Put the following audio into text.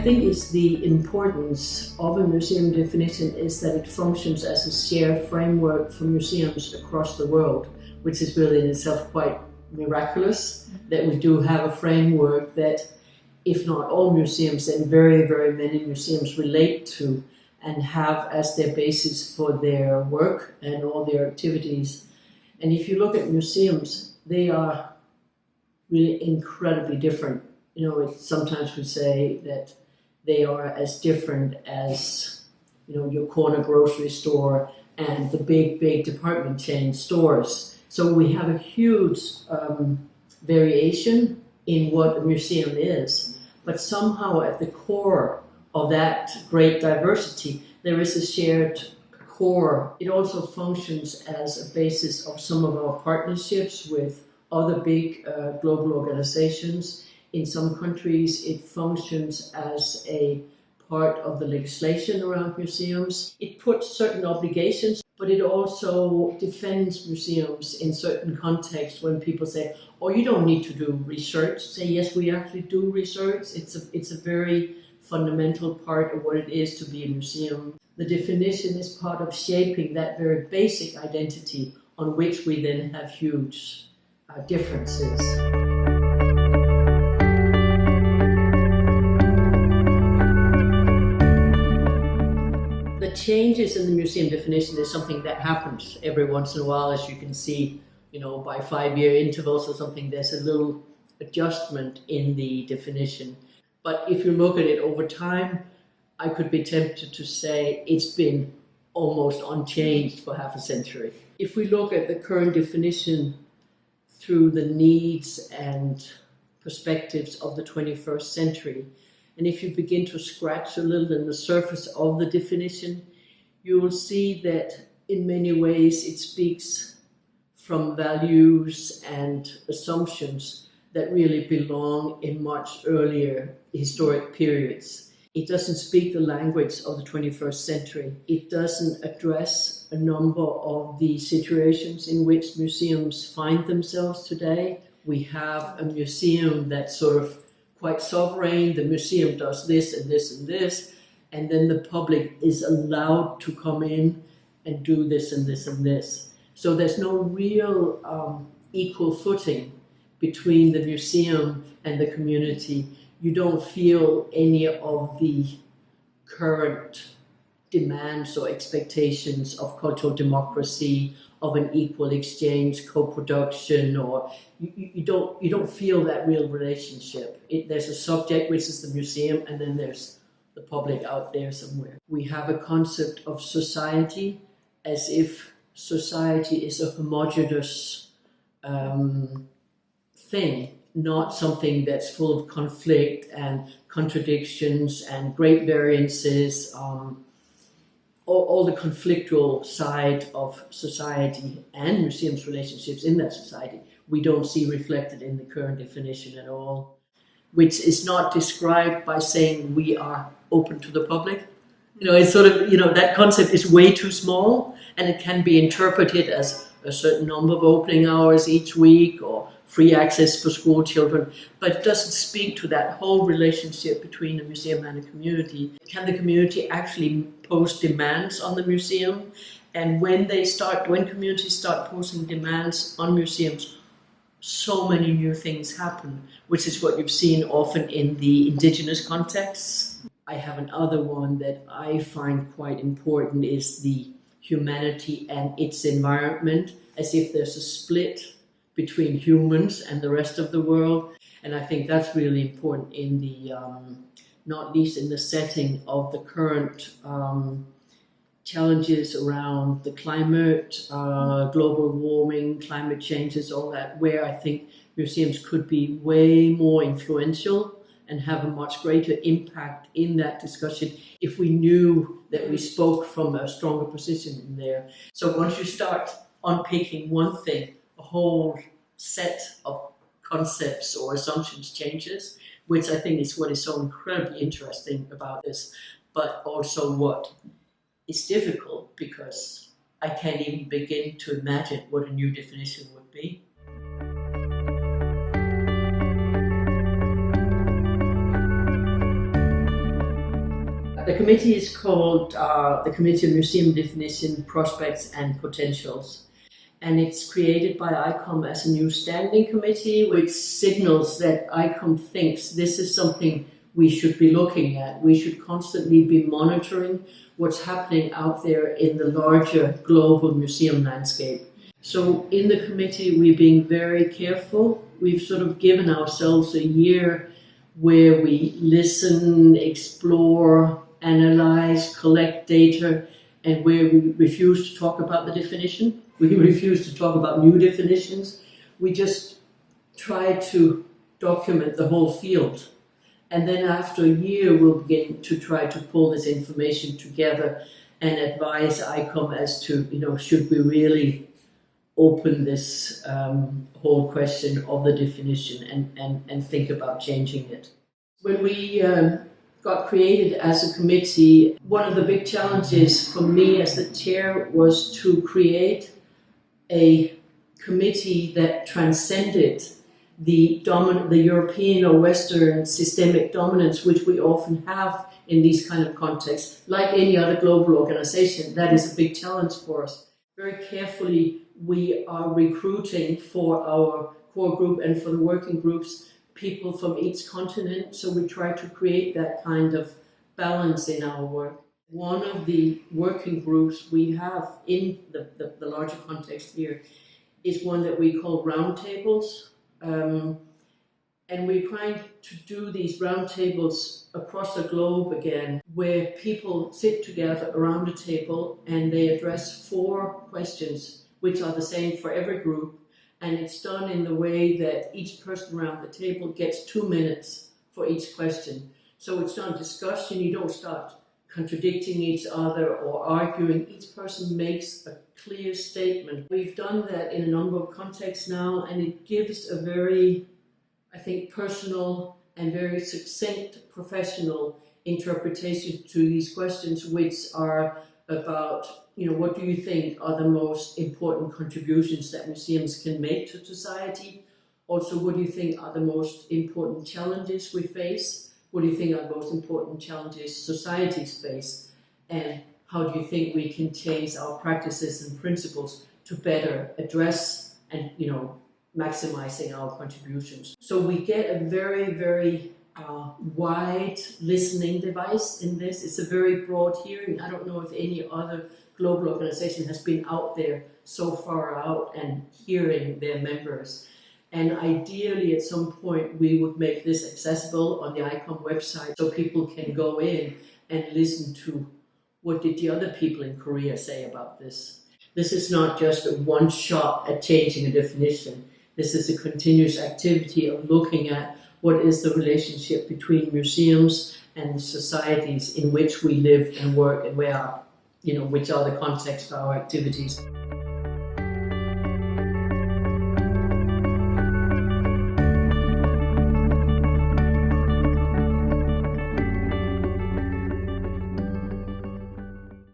think is the importance of a museum definition is that it functions as a shared framework for museums across the world, which is really in itself quite miraculous that we do have a framework that, if not all museums, then very, very many museums relate to and have as their basis for their work and all their activities. And if you look at museums, they are really incredibly different. You know, sometimes we say that they are as different as, you know, your corner grocery store and the big department chain stores. So we have a huge variation in what a museum is, but somehow at the core of that great diversity, there is a shared core. It also functions as a basis of some of our partnerships with other big global organizations. In some countries, it functions as a part of the legislation around museums. It puts certain obligations, but it also defends museums in certain contexts when people say, oh, you don't need to do research. Say, yes, we actually do research. It's a very fundamental part of what it is to be a museum. The definition is part of shaping that very basic identity on which we then have huge differences. The changes in the museum definition is something that happens every once in a while, as you can see, you know, by 5-year intervals or something, there's a little adjustment in the definition. But if you look at it over time, I could be tempted to say it's been almost unchanged for half a century. If we look at the current definition through the needs and perspectives of the 21st century, and if you begin to scratch a little in the surface of the definition, you will see that in many ways it speaks from values and assumptions that really belong in much earlier historic periods. It doesn't speak the language of the 21st century. It doesn't address a number of the situations in which museums find themselves today. We have a museum that's sort of quite sovereign. The museum does this and this and this, and then the public is allowed to come in and do this and this and this. So there's no real equal footing between the museum and the community. You don't feel any of the current demands or expectations of cultural democracy, of an equal exchange, co-production, or you don't feel that real relationship. There's a subject, which is the museum, and then there's the public out there somewhere. We have a concept of society as if society is a homogeneous thing, not something that's full of conflict and contradictions and great variances, all the conflictual side of society and museums' relationships in that society, we don't see reflected in the current definition at all, which is not described by saying we are open to the public. You know, it's sort of, you know, that concept is way too small, and it can be interpreted as a certain number of opening hours each week or free access for school children, but it doesn't speak to that whole relationship between the museum and the community. Can the community actually pose demands on the museum? And when communities start posing demands on museums, so many new things happen, which is what you've seen often in the indigenous contexts. I have another one that I find quite important is the humanity and its environment, as if there's a split between humans and the rest of the world. And I think that's really important in the, not least in the setting of the current challenges around the climate, global warming, climate changes, all that, where I think museums could be way more influential and have a much greater impact in that discussion if we knew that we spoke from a stronger position in there. So once you start unpicking one thing, a whole set of concepts or assumptions changes, which I think is what is so incredibly interesting about this, but also what is difficult, because I can't even begin to imagine what a new definition would be. The committee is called the Committee on Museum Definition, Prospects and Potentials. And it's created by ICOM as a new standing committee, which signals that ICOM thinks this is something we should be looking at. We should constantly be monitoring what's happening out there in the larger global museum landscape. So in the committee, we're being very careful. We've sort of given ourselves a year where we listen, explore, analyze, collect data, and where we refuse to talk about the definition. We refuse to talk about new definitions. We just try to document the whole field. And then after a year, we'll begin to try to pull this information together and advise ICOM as to, should we really open this whole question of the definition and think about changing it. When we got created as a committee, one of the big challenges for me as the chair was to create a committee that transcended the European or Western systemic dominance, which we often have in these kind of contexts. Like any other global organization, that is a big challenge for us. Very carefully, we are recruiting for our core group and for the working groups people from each continent, so we try to create that kind of balance in our work. One of the working groups we have in the larger context here is one that we call roundtables. And we're trying to do these roundtables across the globe again, where people sit together around a table and they address 4 questions, which are the same for every group. And it's done in the way that each person around the table gets 2 minutes for each question. So it's not discussion, you don't start contradicting each other or arguing. Each person makes a clear statement. We've done that in a number of contexts now, and it gives a very, I think, personal and very succinct professional interpretation to these questions, which are about, what do you think are the most important contributions that museums can make to society? Also, what do you think are the most important challenges we face? What do you think are the most important challenges societies face? And how do you think we can change our practices and principles to better address and, maximizing our contributions? So we get a very, very wide listening device in this. It's a very broad hearing. I don't know if any other global organization has been out there so far out and hearing their members. And ideally, at some point, we would make this accessible on the ICOM website so people can go in and listen to what did the other people in Korea say about this. This is not just a one shot at changing a definition. This is a continuous activity of looking at what is the relationship between museums and the societies in which we live and work, and which are the context of our activities.